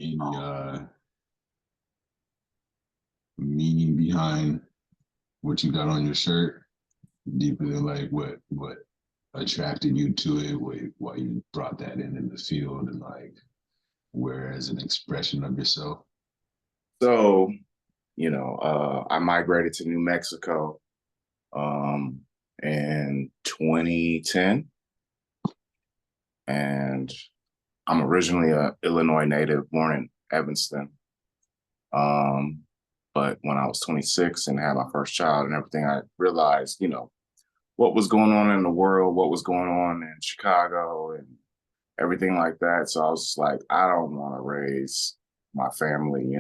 any meaning behind what you got on your shirt? Deeper than like what attracted you to it, why you brought that in the field, and like where as an expression of yourself? So, I migrated to New Mexico in 2010, and I'm originally a Illinois native, born in Evanston. But when I was 26 and had my first child and everything, I realized, what was going on in the world, what was going on in Chicago and everything like that. So I was just like, I don't want to raise my family,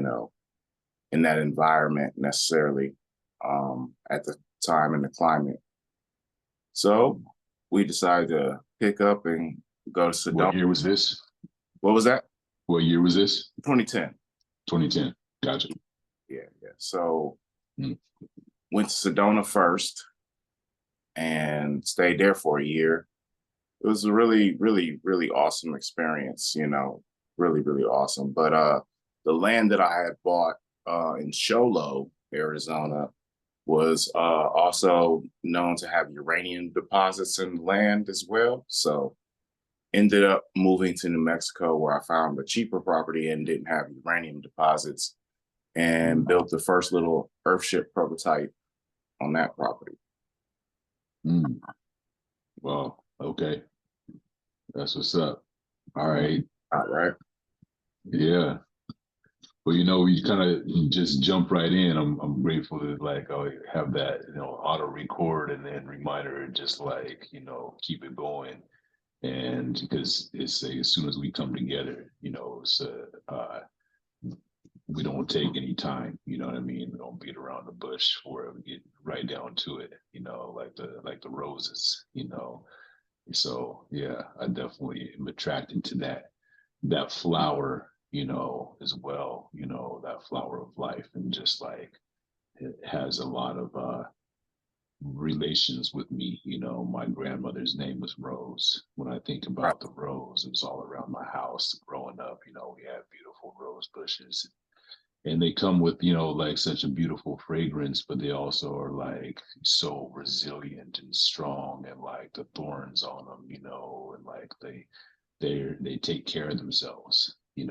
in that environment necessarily at the time and the climate. So we decided to pick up and go to Sedona. What year was this? What was that? What year was this? 2010. 2010. Gotcha. Yeah. So went to Sedona first and stayed there for a year. It was a really, really, really awesome experience, really, really awesome. But the land that I had bought in Sholo, Arizona, was also known to have uranium deposits in the land as well. So ended up moving to New Mexico, where I found a cheaper property and didn't have uranium deposits, and built the first little Earthship prototype on that property. Well, okay. That's what's up. All right. Yeah. Well, we kind of just jump right in. I'm grateful to like have that, auto record and then reminder, just like, keep it going. And because it's as soon as we come together, it's we don't take any time, you know what I mean? We don't beat around the bush for it. We get right down to it, like the roses, So yeah, I definitely am attracted to that flower, as well, that flower of life, and just like it has a lot of relations with me. My grandmother's name was Rose. When I think about the rose, it was all around my house growing up. We had beautiful rose bushes, and they come with, like such a beautiful fragrance, but they also are like so resilient and strong, and like the thorns on them, and like they take care of themselves, and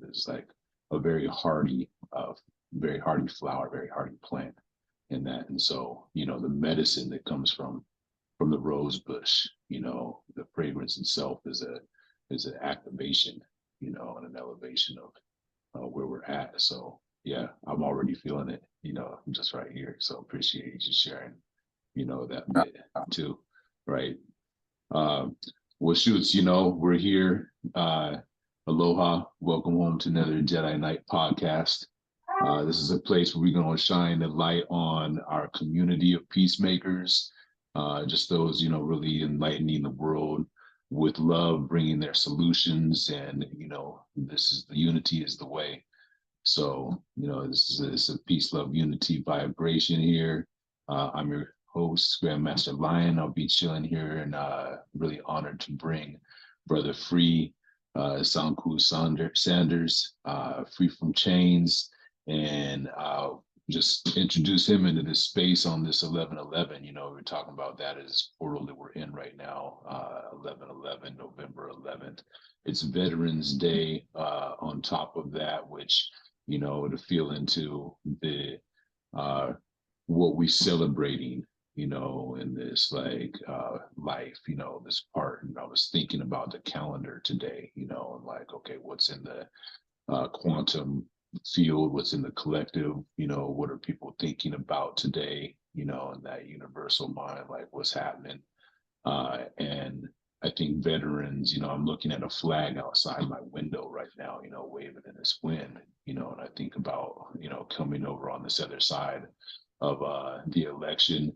it's like a very hardy flower, very hardy plant in that. And so, the medicine that comes from the rose bush, the fragrance itself is an activation, and an elevation of where we're at. So yeah, I'm already feeling it, just right here. So appreciate you sharing, that bit too, right? Well, shoots, we're here. Aloha, welcome home to another Jedi Night podcast. This is a place where we're going to shine the light on our community of peacemakers, just those, really enlightening the world with love, bringing their solutions. And, this is the unity is the way. So, this is a peace, love, unity vibration here. I'm your host, Grandmaster Lion. I'll be chilling here, and really honored to bring Brother Free, Saankhu Sanders, free from chains, and just introduce him into this space on this 11/11. We're talking about that as portal that we're in right now, 11/11, November 11th. It's Veterans Day on top of that, which, to feel into the what we celebrating, in this like life, this part. And I was thinking about the calendar today, and like, okay, what's in the quantum field, what's in the collective, what are people thinking about today, in that universal mind, like what's happening. And I think veterans, I'm looking at a flag outside my window right now, waving in this wind, and I think about, coming over on this other side of the election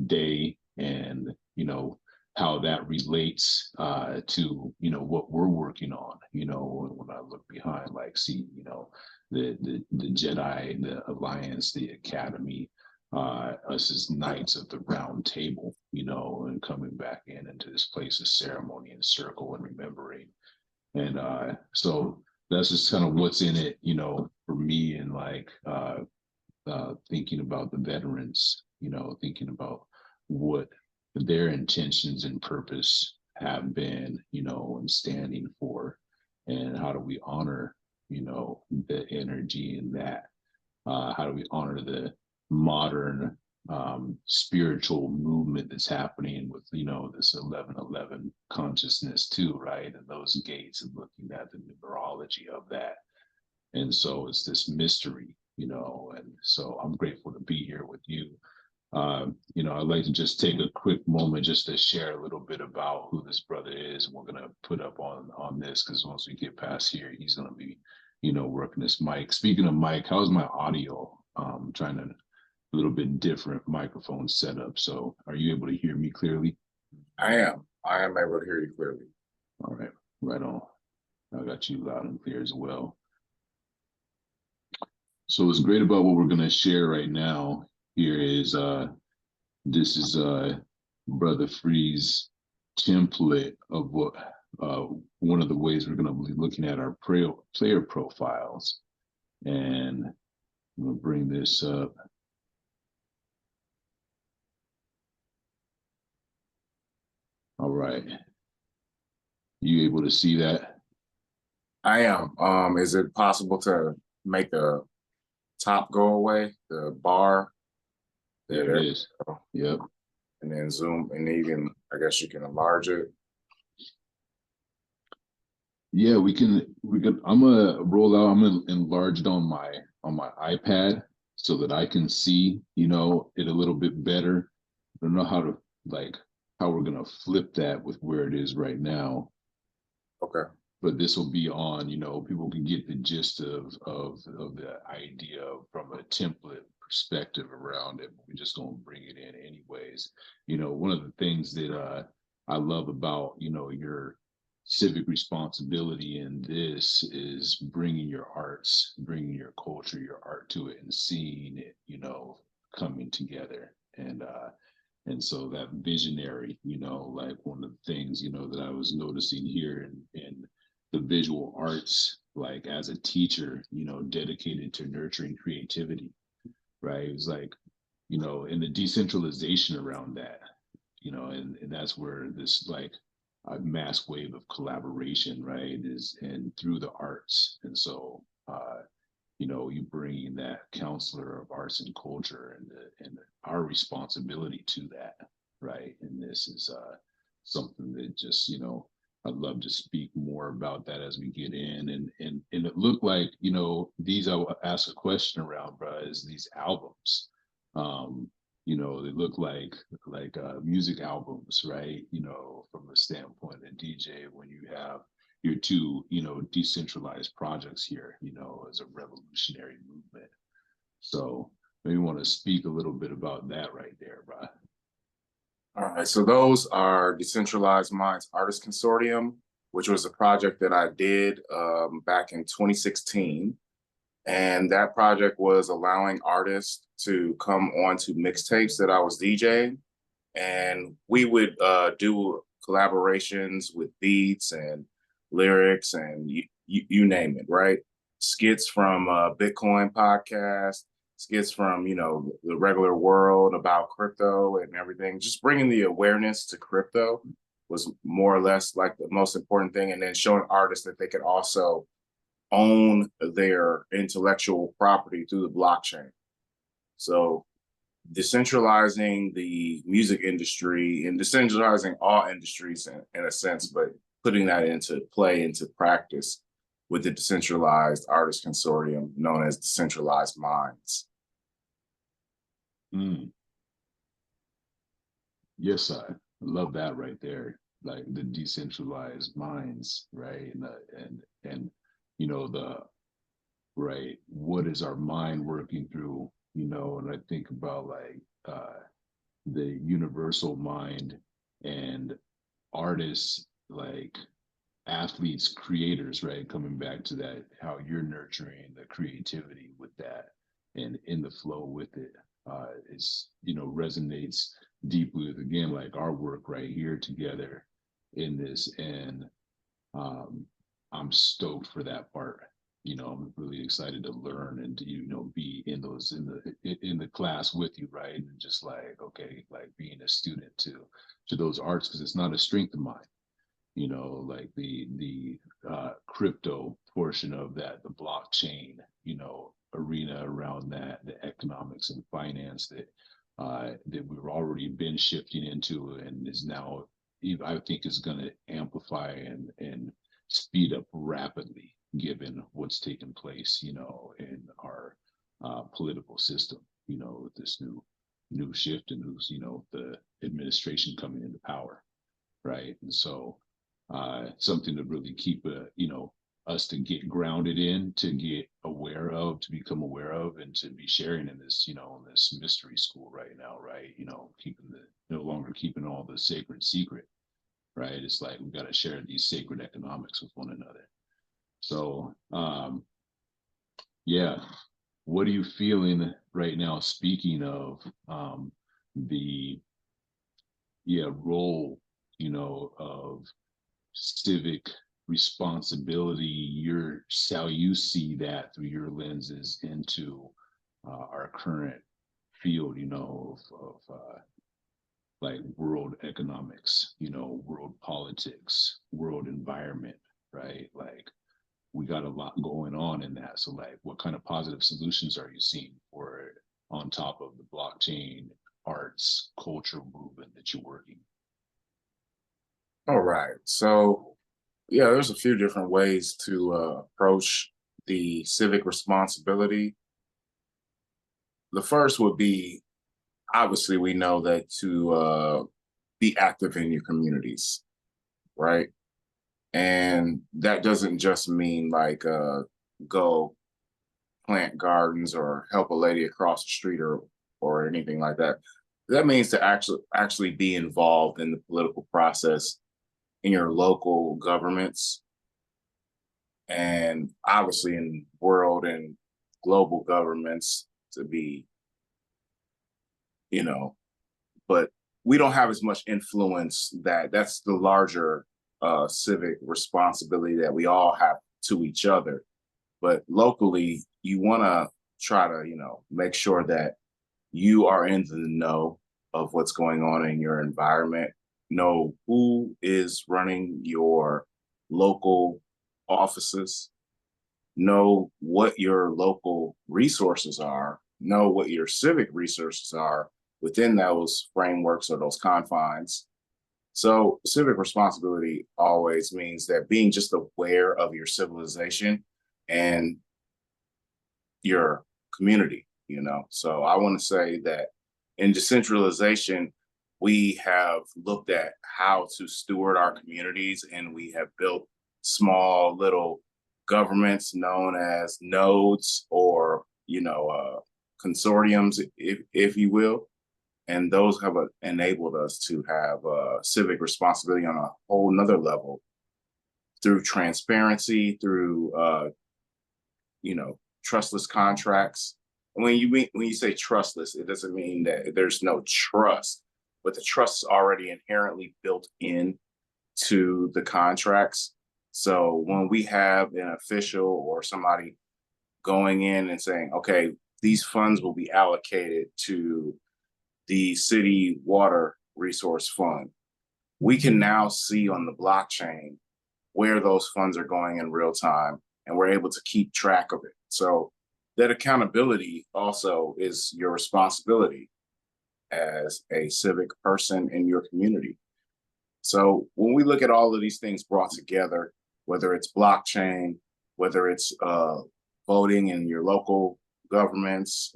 day, and, how that relates to, what we're working on, when I look behind, like, see, the Jedi, the Alliance, the Academy, us as knights of the round table, and coming back into this place of ceremony and circle and remembering. And so that's just kind of what's in it, for me, and like thinking about the veterans, thinking about what their intentions and purpose have been, and standing for, and how do we honor, the energy in that? How do we honor the modern spiritual movement that's happening with, this 1111 consciousness too, right? And those gates, and looking at the numerology of that. And so it's this mystery, and so I'm grateful to be here with you. I'd like to just take a quick moment just to share a little bit about who this brother is. And we're going to put up on this, because once we get past here, he's going to be, working this mic. Speaking of mic, how's my audio? Trying to a little bit different microphone setup. So are you able to hear me clearly? I am able to hear you clearly. All right, right on. I got you loud and clear as well. So what's great about what we're going to share right now here is this is Brother Free's template of what one of the ways we're going to be looking at our player profiles. And I'm going to bring this up. All right. You able to see that? I am. Is it possible to make the top go away, the bar? There it is. Yep. And then zoom, and even, I guess you can enlarge it. Yeah, we can. I'm gonna roll out. I'm gonna enlarge it on my iPad so that I can see, it a little bit better. I don't know how we're gonna flip that with where it is right now. Okay. But this will be on, people can get the gist of the idea from a template perspective around it. We're just gonna bring it in anyways. One of the things that I love about, your civic responsibility in this is bringing your arts, bringing your culture, your art to it, and seeing it, coming together. And so that visionary, like one of the things, that I was noticing here in the visual arts, like as a teacher, dedicated to nurturing creativity, right? It was like, in the decentralization around that, and that's where this like a mass wave of collaboration, right, is, and through the arts. And so you bring that counselor of arts and culture, and our responsibility to that, right? And this is something that just, I'd love to speak more about that as we get in. And it looked like, these, I will ask a question around, bro, is these albums. They look like music albums, right? From the standpoint of DJ, when you have your two, decentralized projects here, as a revolutionary movement. So maybe want to speak a little bit about that right there, bro. All right, so those are Decentralized Minds Artist Consortium, which was a project that I did back in 2016. And that project was allowing artists to come onto mixtapes that I was DJing. And we would do collaborations with beats and lyrics and you name it, right? Skits from Bitcoin podcast, skits from, the regular world about crypto and everything. Just bringing the awareness to crypto was more or less like the most important thing. And then showing artists that they could also own their intellectual property through the blockchain. So decentralizing the music industry and decentralizing all industries in a sense, but putting that into play, into practice with the Decentralized Artist Consortium known as Decentralized Minds. Yes, I love that right there. Like the decentralized minds, right? And the right, what is our mind working through, and I think about like the universal mind, and artists, like athletes, creators, right? Coming back to that, how you're nurturing the creativity with that, and in the flow with it, is, resonates deeply with, again, like our work right here together in this. And I'm stoked for that part. I'm really excited to learn and to, be in the class with you, right? And just like, okay, like being a student to those arts, because it's not a strength of mine. Like the crypto portion of that, the blockchain, arena around that, the economics and finance that we've already been shifting into, and is now, I think, is going to amplify and speed up rapidly, given what's taken place, in our political system, with this new shift and who's, the administration coming into power, right? And so something to really keep us to get grounded in, to get aware of, to become aware of, and to be sharing in this, in this mystery school right now, right? Keeping no longer keeping all the sacred secret, right? It's like we got to share these sacred economics with one another. So yeah, what are you feeling right now? Speaking of the role, of civic responsibility, how you see that through your lenses into our current field, of like world economics, world politics, world environment, right? Like we got a lot going on in that. So like what kind of positive solutions are you seeing for it on top of the blockchain arts culture movement that you're working? All right. So, yeah, there's a few different ways to approach the civic responsibility. The first would be, obviously, we know that to be active in your communities, right? And that doesn't just mean like go plant gardens or help a lady across the street or anything like that. That means to actually be involved in the political process in your local governments, and obviously in world and global governments to be, you know, but we don't have as much influence. That's the larger civic responsibility that we all have to each other. But locally, you want to try to, make sure that you are in the know of what's going on in your environment, know who is running your local offices, know what your local resources are, know what your civic resources are within those frameworks or those confines. So, civic responsibility always means that being just aware of your civilization and your community, So, I want to say that in decentralization, we have looked at how to steward our communities, and we have built small little governments known as nodes or consortiums, if you will, and those have enabled us to have civic responsibility on a whole nother level through transparency, through trustless contracts. And when you say trustless, it doesn't mean that there's no trust, but the trust is already inherently built in to the contracts. So when we have an official or somebody going in and saying, okay, these funds will be allocated to the city water resource fund, we can now see on the blockchain where those funds are going in real time, and we're able to keep track of it. So that accountability also is your responsibility as a civic person in your community. So when we look at all of these things brought together, whether it's blockchain, whether it's voting in your local governments,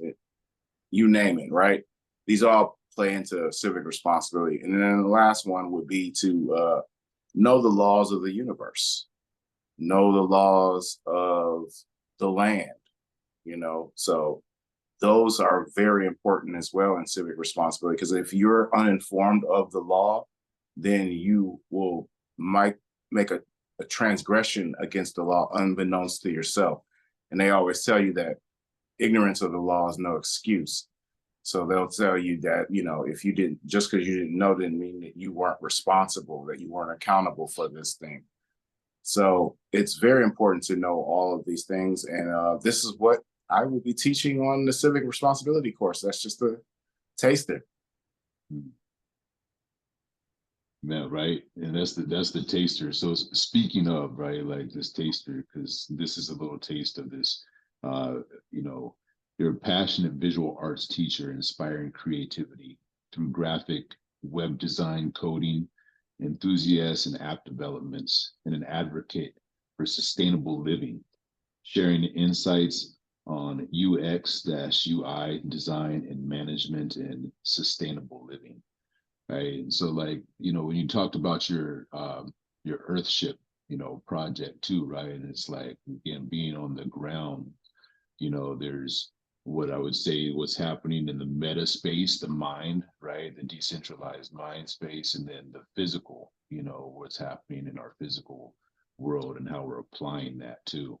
you name it, right? These all play into civic responsibility. And then the last one would be to know the laws of the universe, know the laws of the land, So those are very important as well in civic responsibility, because if you're uninformed of the law, then you might make a transgression against the law unbeknownst to yourself. And they always tell you that ignorance of the law is no excuse. So they'll tell you that, if you didn't, just because you didn't know didn't mean that you weren't responsible, that you weren't accountable for this thing. So it's very important to know all of these things. And this is what I will be teaching on the civic responsibility course. That's just a taster. Yeah, right. And that's the taster. So speaking of, right, like this taster, because this is a little taste of this. You know, you're a passionate visual arts teacher, inspiring creativity through graphic, web design, coding, enthusiast in app developments, and an advocate for sustainable living, sharing insights on UX-UI design and management and sustainable living. Right. And so like, you know, when you talked about your Earthship, you know, project too, right? And it's like again being on the ground, you know, there's what I would say what's happening in the meta space, the mind, right? The decentralized mind space, and then the physical, you know, what's happening in our physical world and how we're applying that too.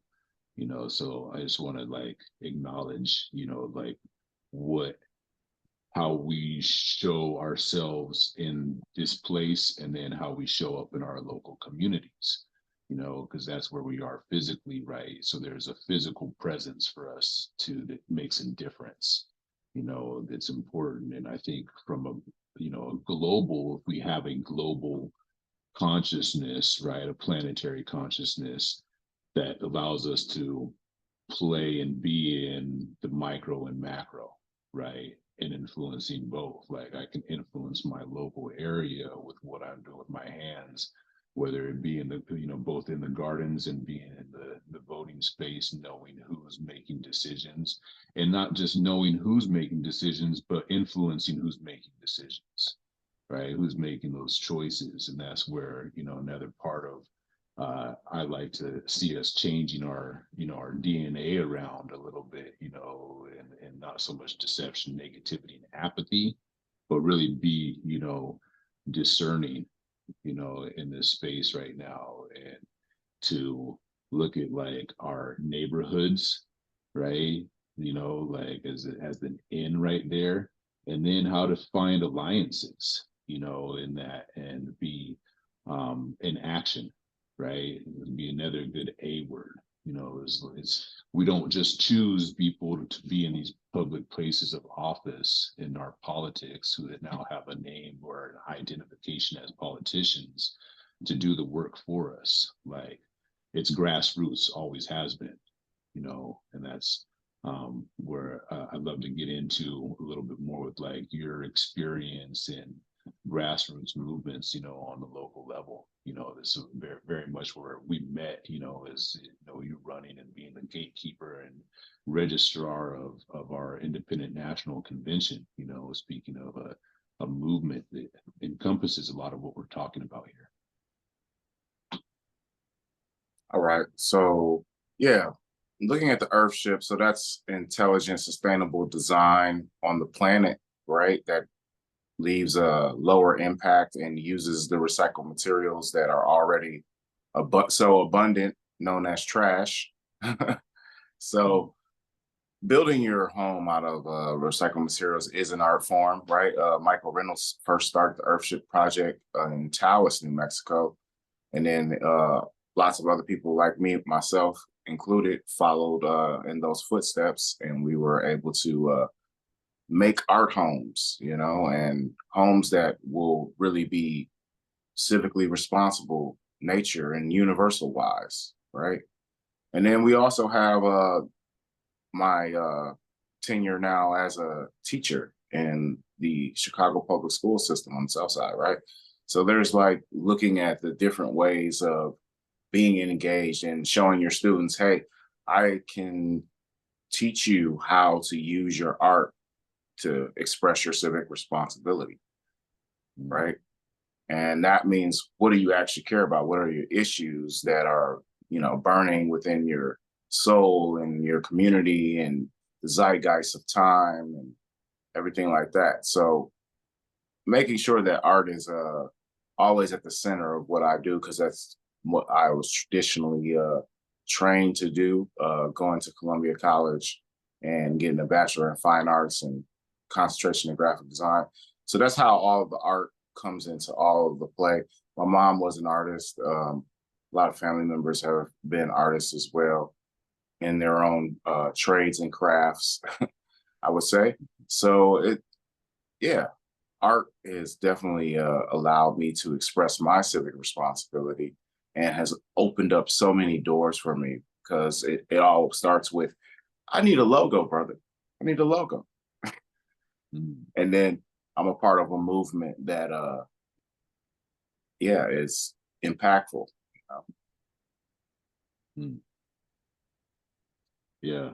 You know, so I just want to like acknowledge, you know, like what how we show ourselves in this place and then how we show up in our local communities, you know, because that's where we are physically, right? So there's a physical presence for us to that makes a difference, you know, that's important. And I think from a, you know, a global, if we have a global consciousness, right, a planetary consciousness that allows us to play and be in the micro and macro, right? And influencing both. Like I can influence my local area with what I'm doing with my hands, whether it be in the, you know, both in the gardens and being in the voting space, knowing who's making decisions and not just knowing who's making decisions, but influencing who's making decisions, right? Who's making those choices. And that's where, you know, another part of I like to see us changing our, you know, our DNA around a little bit, you know, and not so much deception, negativity, and apathy, but really be, you know, discerning, you know, in this space right now, and to look at like our neighborhoods, right? You know, like as it has an in right there, and then how to find alliances, you know, in that and be in action, right? It'd be another good A word, you know, is we don't just choose people to be in these public places of office in our politics who now have a name or an identification as politicians to do the work for us. Like it's grassroots, always has been, you know, and that's where I'd love to get into a little bit more with like your experience in grassroots movements, you know, on the local level. You know, this is very, very much where we met, you know, as you know, you running and being the gatekeeper and registrar of our independent national convention, you know, speaking of a movement that encompasses a lot of what we're talking about here. All right. So, yeah, looking at the Earthship, so that's intelligent, sustainable design on the planet, right? That leaves a lower impact and uses the recycled materials that are already so abundant, known as trash. So, building your home out of recycled materials is an art form, right? Michael Reynolds first started the Earthship project in Taos, New Mexico, and then lots of other people like me, myself included, followed in those footsteps, and we were able to make art homes, you know, and homes that will really be civically responsible, nature and universal wise, right? And then we also have my tenure now as a teacher in the Chicago public school system on the South Side, right? So there's like looking at the different ways of being engaged and showing your students, hey, I can teach you how to use your art to express your civic responsibility, right? And that means, what do you actually care about? What are your issues that are, you know, burning within your soul and your community and the zeitgeist of time and everything like that. So making sure that art is always at the center of what I do, because that's what I was traditionally trained to do, going to Columbia College and getting a bachelor in fine arts and concentration in graphic design. So that's how all of the art comes into all of the play. My mom was an artist. A lot of family members have been artists as well in their own trades and crafts, I would say. So yeah, art has definitely allowed me to express my civic responsibility and has opened up so many doors for me because it all starts with, I need a logo, brother. I need a logo. Mm, And then I'm a part of a movement that yeah, is impactful. mm. Yeah,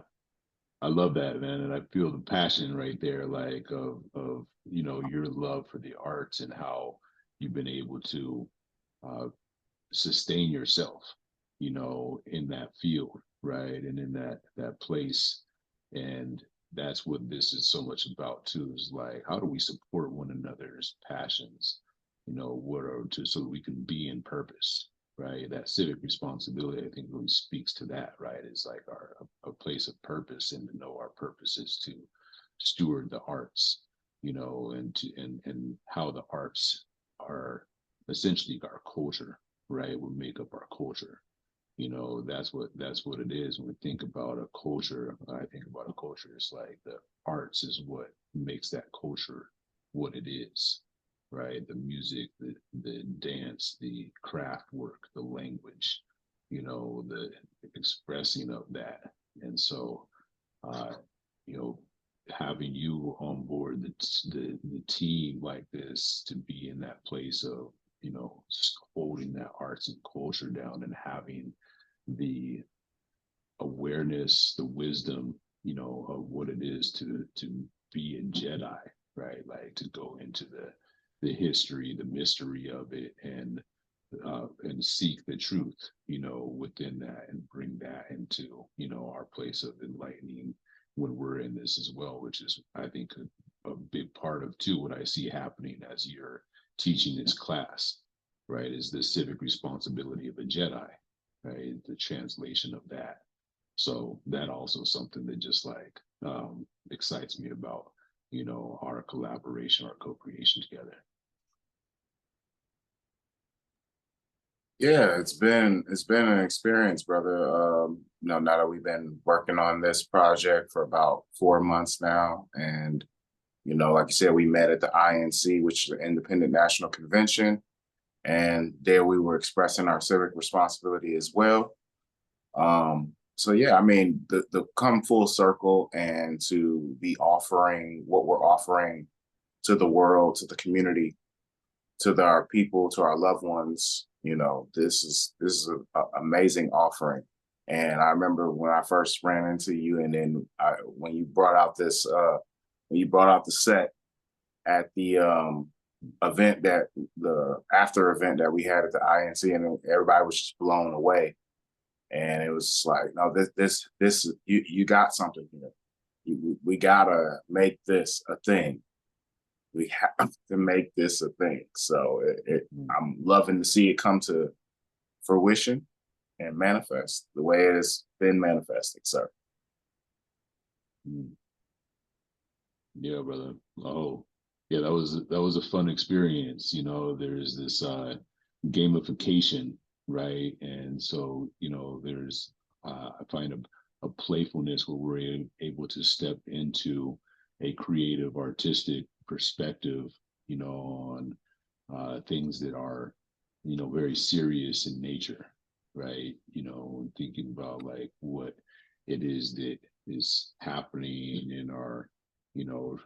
I love that, man, and I feel the passion right there, like of your love for the arts and how you've been able to uh, sustain yourself, in that field, right, and in that place, and that's what this is so much about too. Is like, how do we support one another's passions? What are to so that we can be in purpose, right? That civic responsibility, I think, really speaks to that, right? It's like a place of purpose, and to know our purpose is to steward the arts, and how the arts are essentially our culture, right? Will make up our culture. That's what it is. When we think about a culture, I think about a culture, it's like the arts is what makes that culture what it is, right? The music, the dance, the craft work, the language, the expressing of that. And so, uh, you know, having you on board the team like this, to be in that place of, holding that arts and culture down, and having the awareness, the wisdom, of what it is to be a Jedi, right? Like, to go into the history, the mystery of it, and seek the truth, within that, and bring that into, our place of enlightening when we're in this as well, which is, I think, a big part of too what I see happening as you're teaching this class, right? Is the civic responsibility of a Jedi, right? The translation of that. So that also something that just like excites me about, our collaboration, our co-creation together. Yeah, it's been an experience, brother. Now that we've been working on this project for about 4 months now, and like you said, we met at the INC, which is the Independent National Convention, and there we were expressing our civic responsibility as well. So yeah, I mean, the come full circle and to be offering what we're offering to the world, to the community, our people, to our loved ones. This is an amazing offering. And I remember when I first ran into you, and then when you brought out the set at the event, that the after event that we had at the INC, and everybody was just blown away. And it was just like, no, this you got something here. We gotta make this a thing. We have to make this a thing. So I'm loving to see it come to fruition and manifest the way it has been manifesting, sir. Mm. Yeah, brother. Oh, yeah, that was a fun experience. There's this gamification, right? And so, there's I find a playfulness where we're able to step into a creative, artistic perspective, on things that are, very serious in nature, right? Thinking about like what it is that is happening in our, you know,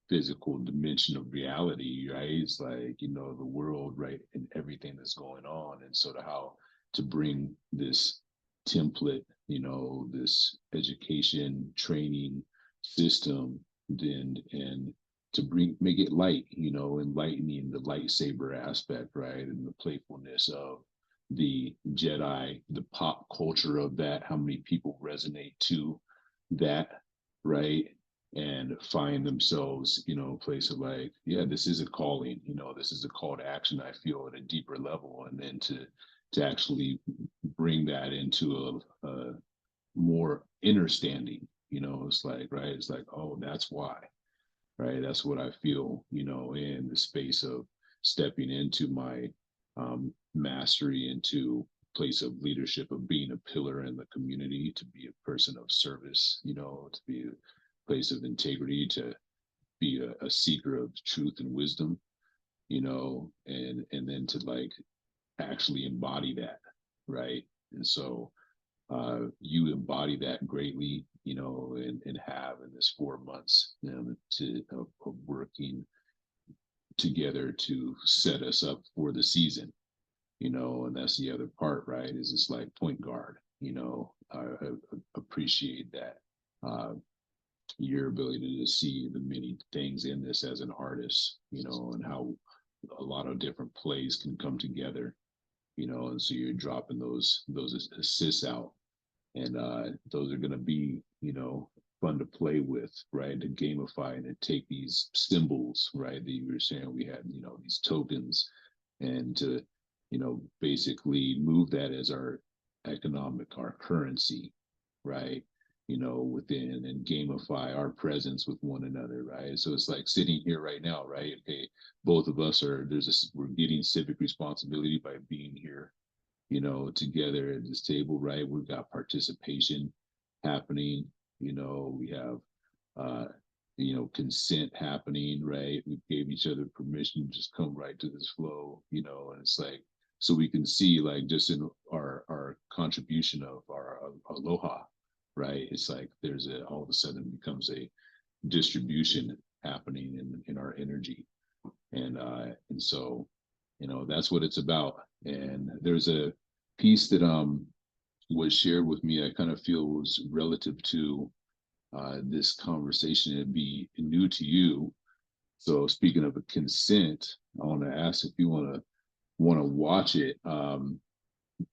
physical dimension of reality, right? It's like, the world, right, and everything that's going on. And sort of how to bring this template, this education training system, and to make it light, enlightening the lightsaber aspect, right? And the playfulness of the Jedi, the pop culture of that, how many people resonate to that, right? And find themselves, a place of like, yeah, this is a calling, this is a call to action, I feel, at a deeper level. And then to actually bring that into a more understanding, it's like, right, it's like, oh, that's why, right? That's what I feel, in the space of stepping into my mastery, into place of leadership, of being a pillar in the community, to be a person of service, to be a place of integrity, to be a seeker of truth and wisdom, and then to like actually embody that, right? And so you embody that greatly, and have in this 4 months of working together to set us up for the season, and that's the other part, right? Is it's like point guard, I appreciate that. Your ability to see the many things in this as an artist, and how a lot of different plays can come together, and so you're dropping those assists out, and those are going to be, fun to play with, right? To gamify and to take these symbols, right, that you were saying we had, these tokens, and to, basically move that as our our currency, right? Within, and gamify our presence with one another, right? So it's like sitting here right now, right? Okay, both of us we're getting civic responsibility by being here, together at this table, right? We've got participation happening, we have, consent happening, right? We gave each other permission to just come right to this flow, and it's like, so we can see, like, just in our contribution of our aloha, right? It's like there's all of a sudden becomes a distribution happening in our energy, and so that's what it's about. And there's a piece that was shared with me, I kind of feel was relative to this conversation. It'd be new to you. So speaking of a consent, I want to ask if you want to watch it.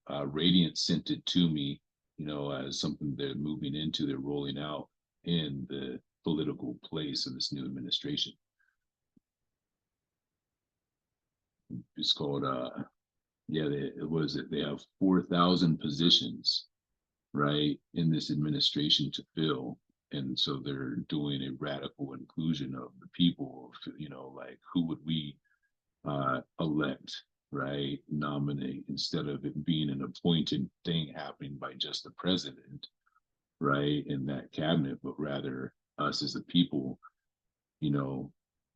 Radiant sent it to me, as something they're moving into, they're rolling out in the political place of this new administration. It's called they have 4,000 positions, right, in this administration to fill. And so they're doing a radical inclusion of the people, like, who would we elect, right, nominate, instead of it being an appointed thing happening by just the president, right, in that cabinet, but rather us as the people,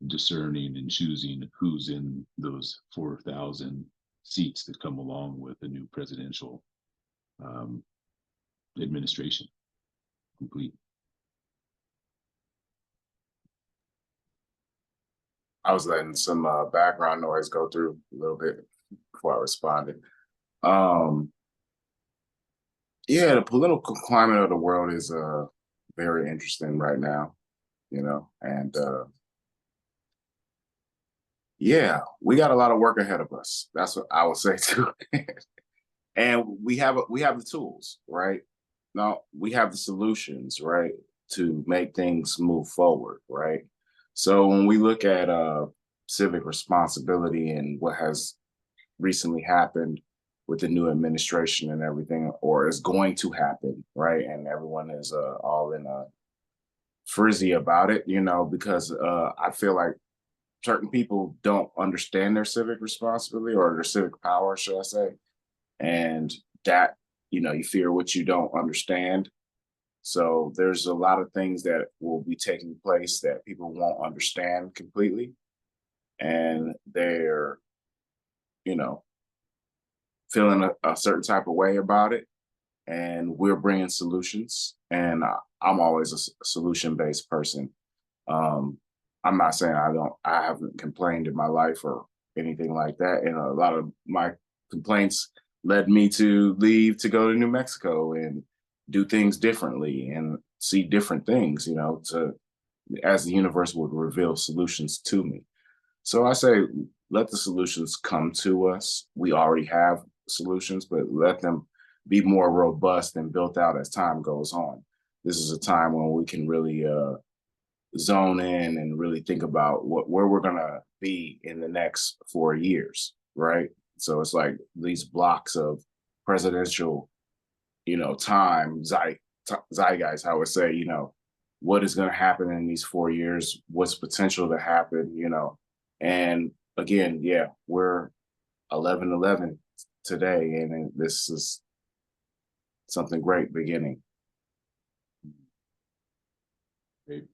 discerning and choosing who's in those 4,000 seats that come along with the new presidential administration complete. I was letting some background noise go through a little bit before I responded. Yeah, the political climate of the world is very interesting right now, and yeah, we got a lot of work ahead of us. That's what I would say too. And we have the tools, right? Now we have the solutions, right, to make things move forward, right? So when we look at civic responsibility and what has recently happened with the new administration and everything, or is going to happen, right? And everyone is all in a frizzy about it, because I feel like certain people don't understand their civic responsibility, or their civic power, should I say? And that, you fear what you don't understand. So there's a lot of things that will be taking place that people won't understand completely. And they're, feeling a certain type of way about it. And we're bringing solutions. And I'm always a solution-based person. I'm not saying I haven't complained in my life or anything like that. And a lot of my complaints led me to leave to go to New Mexico and do things differently and see different things, as the universe would reveal solutions to me. So I say, let the solutions come to us. We already have solutions, but let them be more robust and built out as time goes on. This is a time when we can really zone in and really think about where we're gonna be in the next 4 years, right? So it's like these blocks of presidential, time, zeitgeist, I would say, what is gonna happen in these 4 years, what's potential to happen, and again, yeah, we're 11/11 today, and this is something great beginning. Right.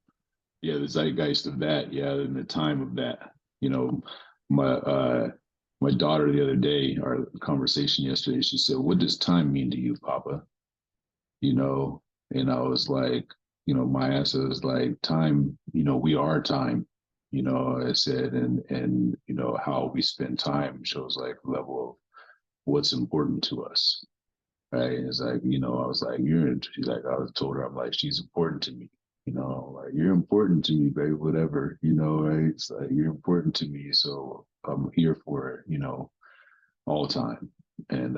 Yeah, the zeitgeist of that, yeah, and the time of that. You know, my daughter the other day, our conversation yesterday, she said, "What does time mean to you, Papa?" You know, and I was like, my answer is like, time, we are time. I said, and how we spend time shows like level of what's important to us. Right. And it's like, I was like, she's like, I was told her, I'm like, she's important to me. Like, you're important to me, babe, whatever, right? It's like, you're important to me. So I'm here for it, all the time. And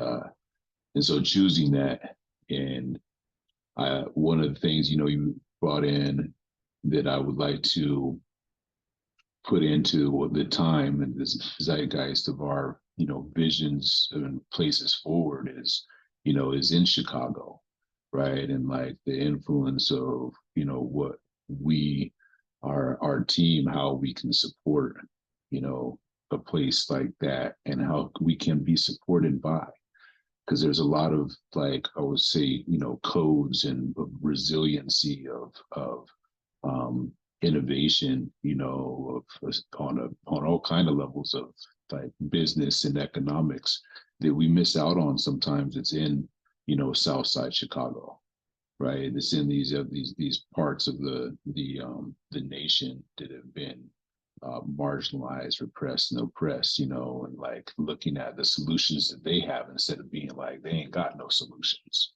so choosing that, and one of the things, you brought in that I would like to put into the time and this zeitgeist of our, visions and places forward is in Chicago, right? And like the influence of, what we, our team, how we can support, a place like that and how we can be supported by, because there's a lot of, like, I would say, codes and resiliency of innovation, on all kind of levels of like business and economics that we miss out on. Sometimes it's in, South Side Chicago, right? It's in these parts of the nation that have been marginalized, repressed, and oppressed, and like looking at the solutions that they have instead of being like, they ain't got no solutions,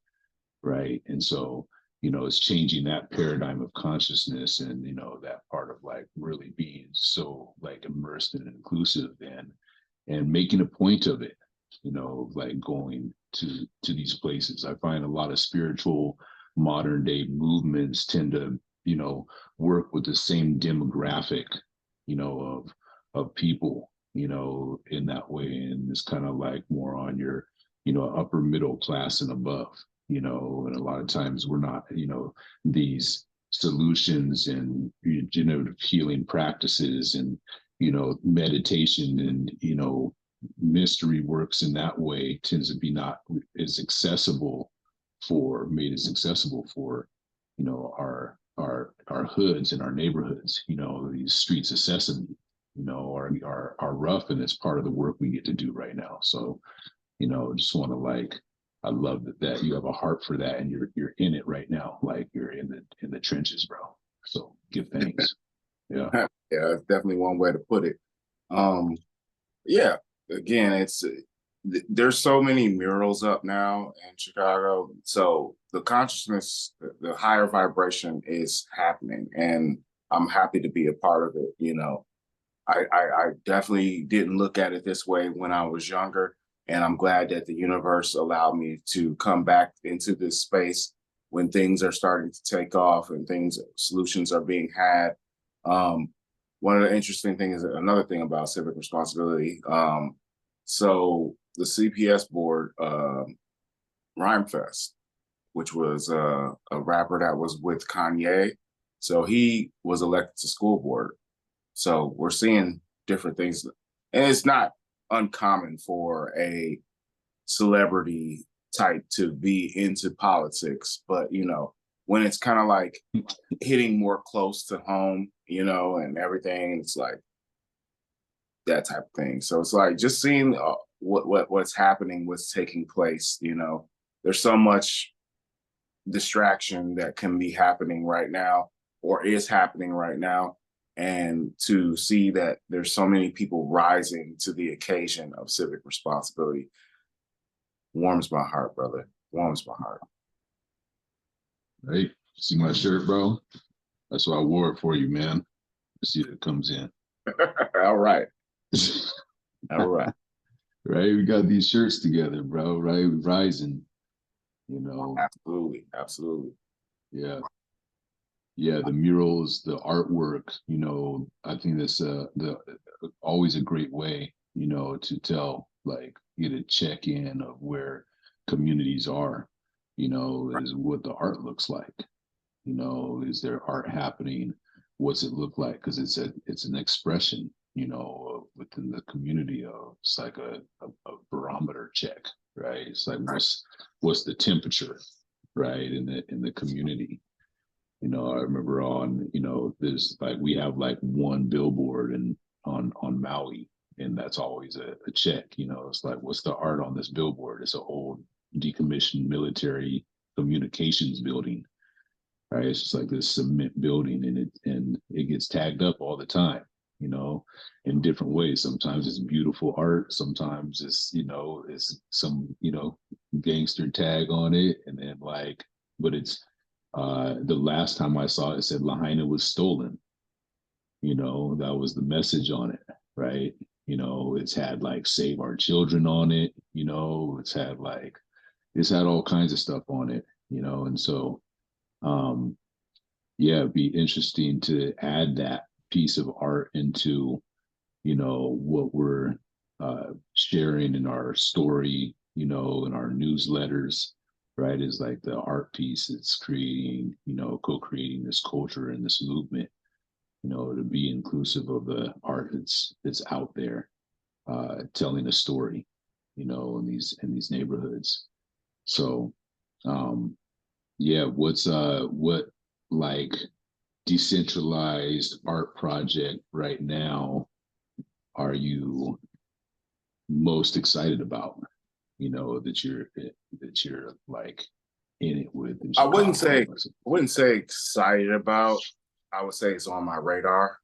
right? And so, it's changing that paradigm of consciousness and, that part of like really being so like immersed and inclusive and making a point of it, like going to these places. I find a lot of spiritual modern day movements tend to, work with the same demographic, of people, in that way. And it's kind of like more on your, upper middle class and above, and a lot of times we're not, these solutions and regenerative healing practices and, meditation and, mystery works in that way tends to be not as accessible made as accessible for, our hoods and our neighborhoods, these streets of Sesame, are rough, and it's part of the work we get to do right now. So, just want to like, I love that you have a heart for that and you're in it right now. Like you're in the trenches, bro. So give thanks. Yeah. Yeah, that's definitely one way to put it. Yeah, again, there's so many murals up now in Chicago. So the consciousness, the higher vibration is happening, and I'm happy to be a part of it. I definitely didn't look at it this way when I was younger. And I'm glad that the universe allowed me to come back into this space when things are starting to take off and solutions are being had. One of the interesting things, another thing about civic responsibility. So the CPS board, Rhymefest, which was a rapper that was with Kanye. So he was elected to school board. So we're seeing different things. And it's not uncommon for a celebrity type to be into politics, but when it's kind of like hitting more close to home, and everything, it's like that type of thing. So it's like just seeing what's happening, what's taking place. There's so much distraction that can be happening right now or is happening right now. And to see that there's so many people rising to the occasion of civic responsibility warms my heart, brother. Warms my heart. Right. See my shirt, bro? That's why I wore it for you, man. See if it comes in. All right. All right. Right. We got these shirts together, bro. Right. We're rising, Absolutely. Absolutely. Yeah. Yeah, the murals, the artwork, I think that's always a great way, to tell, like, get a check in of where communities are, is what the art looks like. Is there art happening? What's it look like? Because it's an expression, within the community of, it's like a barometer barometer check, right? It's like what's the temperature, right, in the community. You know, I remember on, you know, there's like we have like one billboard and on Maui, and that's always a check. You know, it's like what's the art on this billboard? It's an old decommissioned military communications building, right? It's just like this cement building, and it gets tagged up all the time, you know, in different ways. Sometimes it's beautiful art, sometimes it's, you know, it's some, you know, gangster tag on it, and then like, but it's the last time I saw it, it said Lahaina was stolen. You know, that was the message on it, right? You know, it's had like save our children on it, you know, it's had all kinds of stuff on it, you know, and so um yeah, it'd be interesting to add that piece of art into, you know, what we're sharing in our story, you know, in our newsletters, right? Is like the art piece it's creating, you know, co-creating this culture and this movement, you know, to be inclusive of the art that's out there, telling a story, you know, in these neighborhoods. So yeah, what like decentralized art project right now are you most excited about, you know, that you're like in it with in I Chicago? wouldn't say excited about. I would say it's on my radar.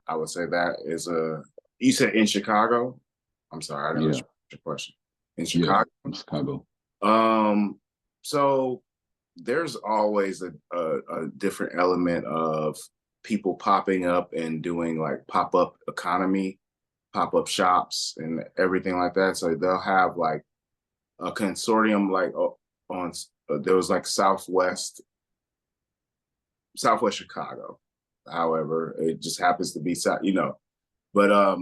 I would say that is a. You said in Chicago. I'm sorry, I didn't Yeah, understand your question. In yeah, Chicago. in Chicago. Um. So there's always a different element of people popping up and doing like pop-up economy, pop-up shops, and everything like that. So they'll have like a consortium like on there was like Southwest Chicago. However, it just happens to be South, you know. But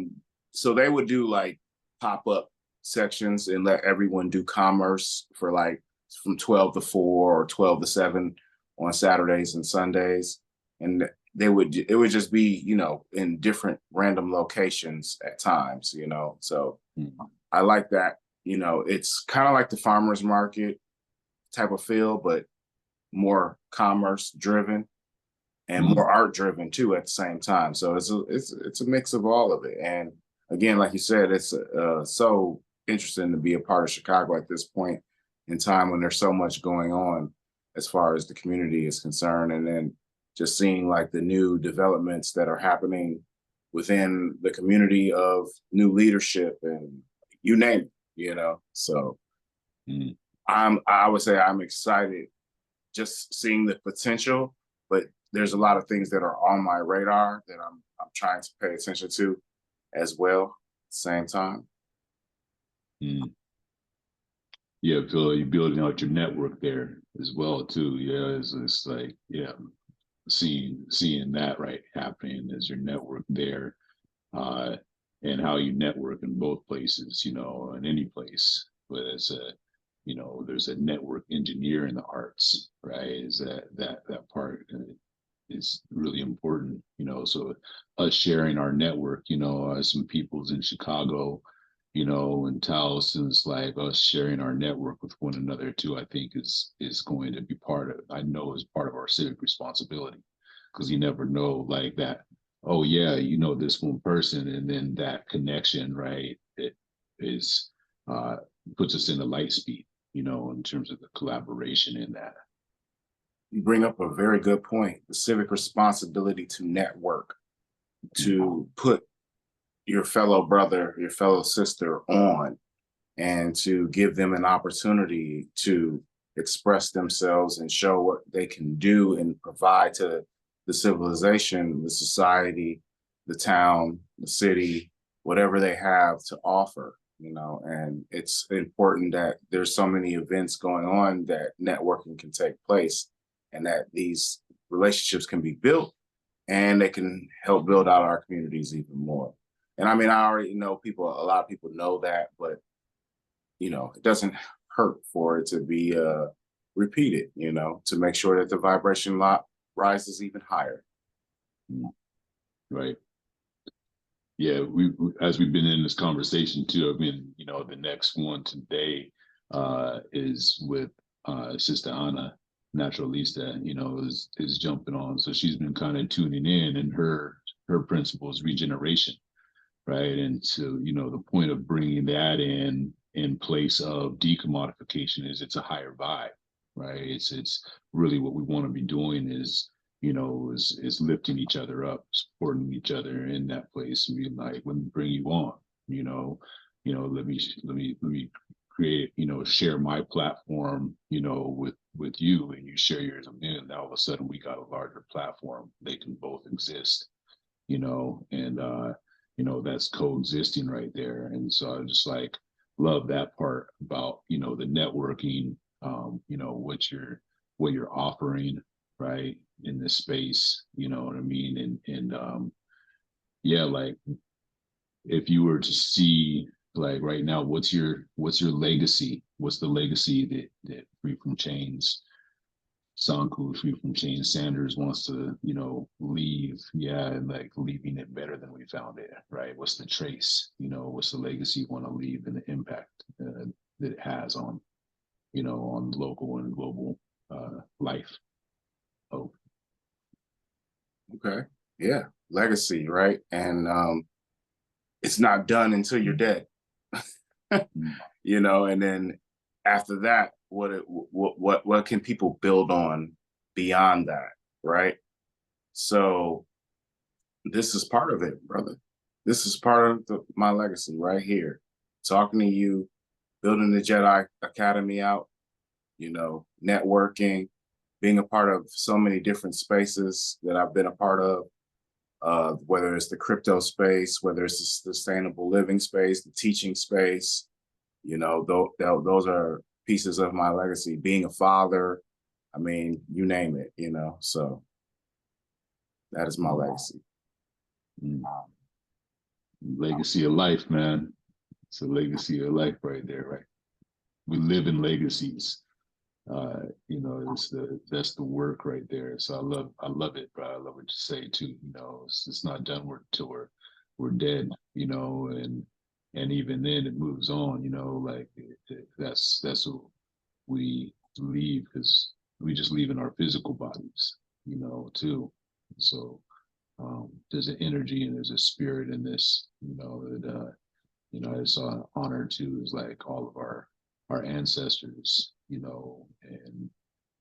so they would do like pop-up sections and let everyone do commerce for like from 12 to 4 or 12 to 7 on Saturdays and Sundays. And it would just be, you know, in different random locations at times, you know. So I like that, you know, it's kind of like the farmers market type of feel, but more commerce driven and more art driven too at the same time. So it's a mix of all of it. And again, like you said, it's so interesting to be a part of Chicago at this point in time when there's so much going on as far as the community is concerned, and then just seeing like the new developments that are happening within the community of new leadership and you name it, you know. So I would say I'm excited just seeing the potential, but there's a lot of things that are on my radar that I'm trying to pay attention to as well at the same time. Yeah, Phil, you're building out your network there as well too. Yeah, it's like, yeah, seeing that right happening as your network there, uh, and how you network in both places, you know, in any place. But it's a, you know, there's a network engineer in the arts, right? Is that part is really important, you know. So us sharing our network, you know, some people's in Chicago, you know, and Towson's, like us sharing our network with one another too, I think is going to be part of, I know, is part of our civic responsibility, because you never know like that. Oh yeah, you know this one person, and then that connection, right? It is puts us in the light speed, you know, in terms of the collaboration in that. You bring up a very good point. The civic responsibility to network, to put your fellow brother, your fellow sister on, and to give them an opportunity to express themselves and show what they can do and provide to the civilization, the society, the town, the city, whatever they have to offer, you know. And it's important that there's so many events going on that networking can take place and that these relationships can be built and they can help build out our communities even more. And I mean, I already know people, a lot of people know that, but you know, it doesn't hurt for it to be repeated, you know, to make sure that the vibration lot rises even higher. Right. yeah, as we've been in this conversation too, I mean, you know, the next one today is with Sister Anna Naturalista, you know, is jumping on. So she's been kind of tuning in, and her principle is regeneration, right? And so, you know, the point of bringing that in place of decommodification is it's a higher vibe, right? It's really what we want to be doing is, you know, is lifting each other up, supporting each other in that place, and being like, let me bring you on, you know, let me create, you know, share my platform, you know, with you, and you share yours with me, and now all of a sudden we got a larger platform. They can both exist, you know, and you know, that's coexisting right there. And so I just like love that part about, you know, the networking, you know, what you're offering, right, in this space, you know what I mean? And yeah, like if you were to see like right now, what's your legacy? What's the legacy that Free from Chains, Saankhu, Free from Chains, Sanders wants to, you know, leave, yeah, and like leaving it better than we found it, right? What's the trace? You know, what's the legacy you want to leave and the impact that it has on, you know, on local and global life? Oh, Okay. Yeah. Legacy, right? And it's not done until you're dead. mm, You know, and then after that, what can people build on beyond that, right? So this is part of it, brother. This is part of my legacy right here. Talking to you, building the Jedi Academy out, you know, networking, being a part of so many different spaces that I've been a part of, whether it's the crypto space, whether it's the sustainable living space, the teaching space, you know, those are pieces of my legacy. Being a father, I mean, you name it, you know. So that is my legacy. mm. Legacy of life, man. It's a legacy of life right there, right? We live in legacies. You know, that's the work right there. So I love it, bro. I love what you say too. You know, it's not done till we're dead. You know, and even then it moves on. You know, like that's what we leave, because we just leave in our physical bodies. You know, too. So there's an energy and there's a spirit in this. You know that you know, it's an honor to is like all of our ancestors, you know, and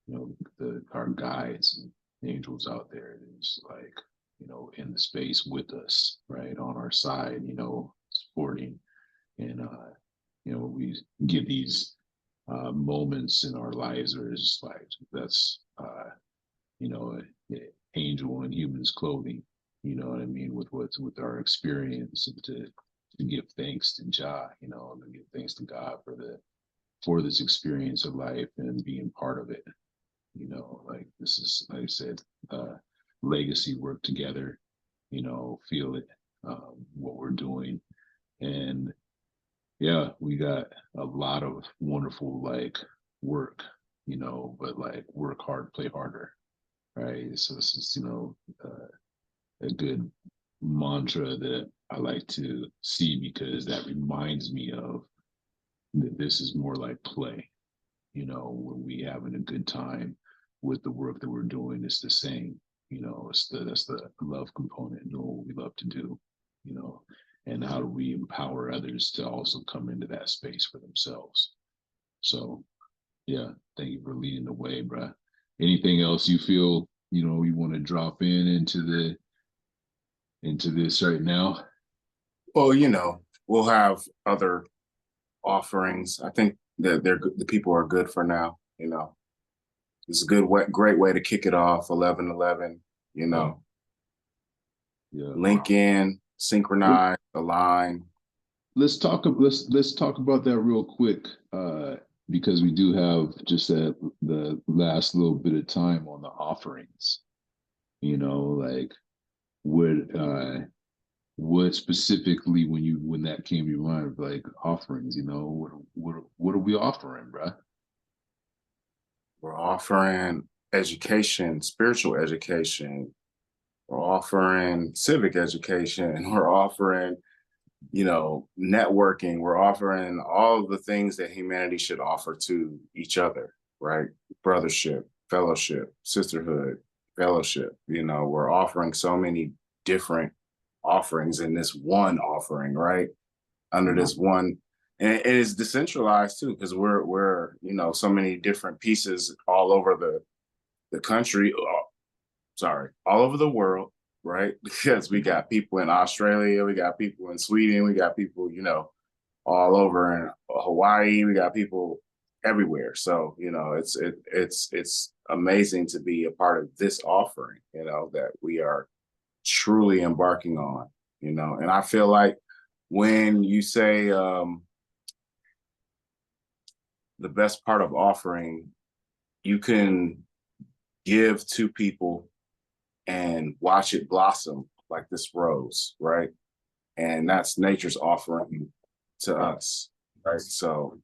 you know, our guides and angels out there is like, you know, in the space with us, right, on our side, you know, supporting. And you know, we get these moments in our lives where it's like that's you know, angel in human's clothing, you know what I mean, with our experience, and to give thanks to Jah, you know, and to give thanks to God for this experience of life and being part of it. You know, like this is, like I said, legacy work together, you know, feel it, what we're doing. And yeah, we got a lot of wonderful like work, you know, but like work hard, play harder, right? So this is, you know, a good mantra that I like to see, because that reminds me of that this is more like play. You know, when we having a good time with the work that we're doing, it's the same. You know, that's the love component, know what we love to do, you know, and how do we empower others to also come into that space for themselves. So yeah, thank you for leading the way, bruh. Anything else you feel, you know, you want to drop in into this right now? Well, you know, we'll have other offerings. I think that the people are good for now. You know, it's a great way to kick it off. 11/11. You Yeah, know, yeah. link in, Well, synchronize, align. let's talk about that real quick, because we do have just the last little bit of time on the offerings. You know, like what what specifically when that came to your mind, like offerings, you know, what are we offering, bruh? We're offering education, spiritual education, we're offering civic education, we're offering, you know, networking, we're offering all of the things that humanity should offer to each other, right? Brothership, fellowship, sisterhood, fellowship. You know, we're offering so many different offerings in this one offering, right? Under this one, and it is decentralized too, because we're you know, so many different pieces all over the country, sorry, all over the world, right? Because we got people in Australia, we got people in Sweden, we got people, you know, all over in Hawaii, we got people everywhere. So, you know, it's amazing to be a part of this offering, you know, that we are truly embarking on, you know. And I feel like when you say the best part of offering, you can give to people and watch it blossom like this rose, right? And that's nature's offering to us, right? So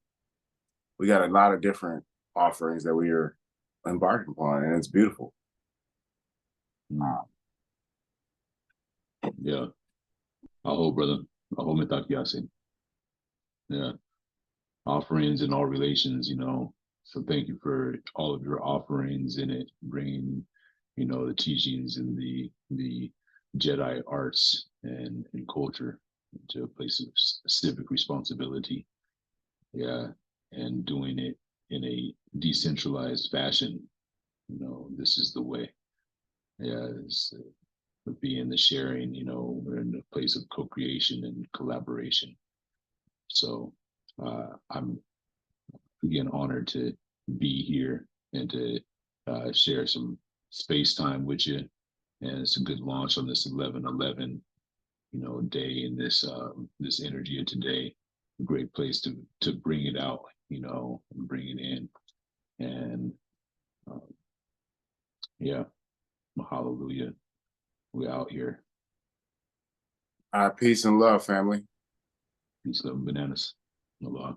we got a lot of different offerings that we are embarking upon, and it's beautiful. Yeah. Aho, brother. Aho mitakiase. Yeah. Offerings in all relations, you know. So thank you for all of your offerings in it, bringing, you know, the teachings and the Jedi arts and culture to a place of civic responsibility. Yeah. And doing it in a decentralized fashion. You know, this is the way. Yeah. It's, being the sharing, you know, we're in a place of co-creation and collaboration. So I'm again honored to be here and to share some space time with you. And it's a good launch on this 11/11, you know, day in this this energy of today. A great place to bring it out, you know, and bring it in. And yeah, hallelujah, we're out here. All right, peace and love, family. Peace, love, and bananas. Aloha.